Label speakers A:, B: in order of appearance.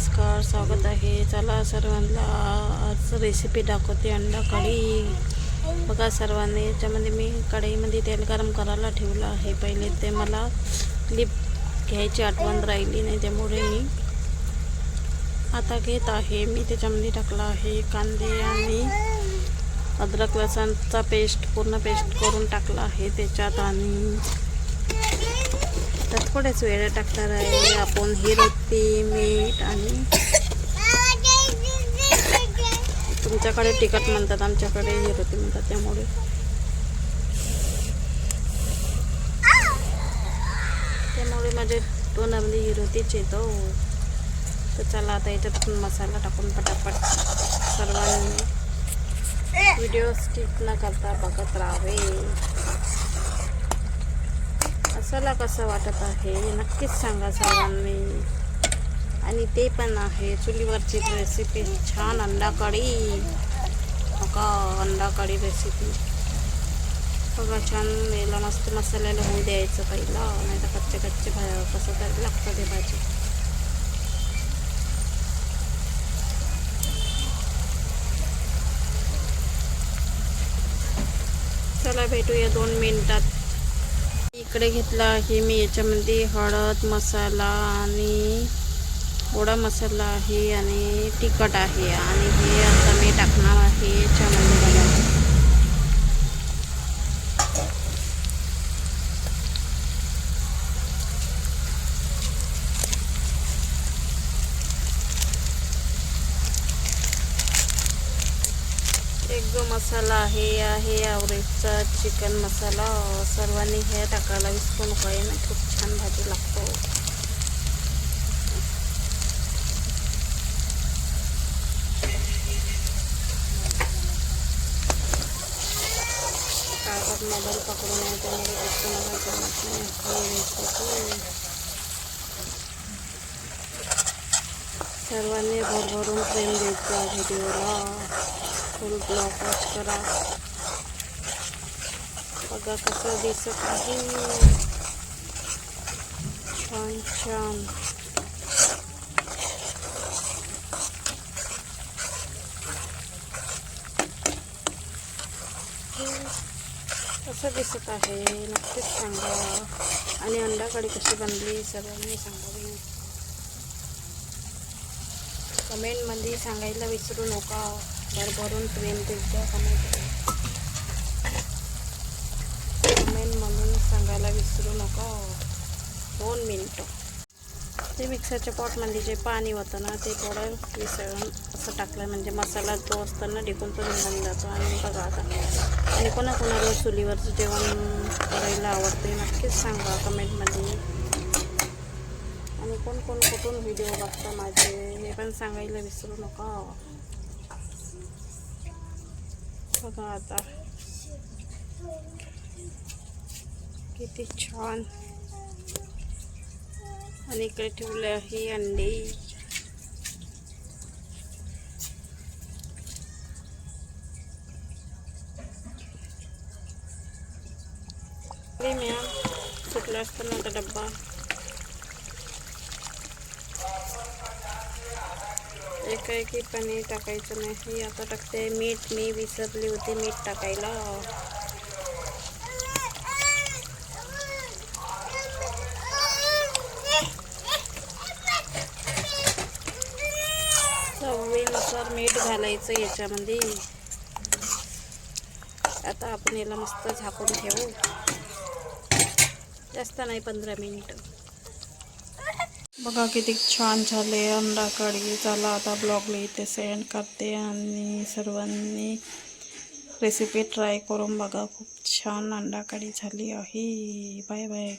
A: नमस्कार, स्वागत आहे. चला सर्वांना आज रेसिपी दाखवते अंडा कढी. बघा सर्वांनी, याच्यामध्ये मी कढईमध्ये तेल गरम करायला ठेवलं आहे. पहिले ते मला क्लिप घ्यायची आठवण राहिली नाही, त्यामुळे मी आता घेत आहे. मी त्याच्यामध्ये टाकला आहे कांदे आणि अद्रक लसणचा पेस्ट, पूर्ण पेस्ट करून टाकला आहे त्याच्यात. आणि तर थोडेच वेळ टाकणार आहे आपण हिरवी मीठ. आणि तुमच्याकडे तिखट म्हणतात, आमच्याकडे हिरवी म्हणतात, त्यामुळे माझे तोंडामध्ये हिरवतीच येतो. तर चला आता याच्यात मसाला टाकून पटापट सर्वांनी व्हिडिओ स्किप न करता बघत राहावे. मसाला कसा वाटत आहे नक्कीच सांगा सर्वांनी. आणि ते पण आहे चुलीवरची रेसिपी, छान अंडा कढी. बघा अंडा कढी रेसिपी बघा, छान याला मस्त मसाल्याला होऊ द्यायचं पहिला, नाही तर कच्चे कसं तरी लागतं ते भाजी. चला भेटूया 2 मिनिटात. इकडे घेतला आहे मी याच्यामध्ये हळद मसाला आणि गोडा मसाला आहे आणि तिखट आहे. आणि हे आता मी टाकणार आहे याच्यामध्ये. बघा एक जो मसाला आहे ॲव्हरेजचा चिकन मसाला. सर्वांनी हे टाकायला विसरू नका, ना खूप छान भाजी लागतो. कागद मोबाईल पकडून आहे, त्यामुळे गोष्ट मला जमत नाही. सर्वांनी भरभरून प्रेम द्यायचा व्हिडिओला, फुल ब्लॉग वॉच करा. बघा कसं दिसत आहे, छान छान. कसं दिसत आहे नक्कीच सांगा. आणि अंडा कढी कशी बनली सर्वांनी सांगा. कमेंटमध्ये सांगायला विसरू नका. भरभरून प्रेम द्या कमेंट म्हणून सांगायला विसरू नका. 2 मिनिटं. ते मिक्सरच्या पॉटमध्ये जे पाणी होतं ना, ते थोडं विसरून असं टाकलं म्हणजे मसाला तो असताना टिकून तो निघून जातो. आणि बघा आता, आणि कोणाकोणाला चुलीवरचं जेवण करायला आवडते नक्कीच सांगा कमेंटमध्ये. आणि कोण कुठून व्हिडिओ बघता माझे हे पण सांगायला विसरू नका. बघा आता किती छान. आणि इकडे ठेवले आहे अंडे. मॅम सुटला असताना आता डब्बा. एकाएकी पनीर टाकायचं नाही. आता टाकते मीठ. मी विसरली होती मीठ टाकायला. चवीनुसार मीठ घालायचं याच्यामध्ये. आता आपण याला मस्त झाकून ठेवू, जास्त नाही 15 मिनिटं. बघा किती छान झाले अंडा कढी. चला आता ब्लॉगला इथे सेंड करते. आणि सर्वांनी रेसिपी ट्राय करून बघा, खूप छान अंडा कढी झाली आहे. Bye bye.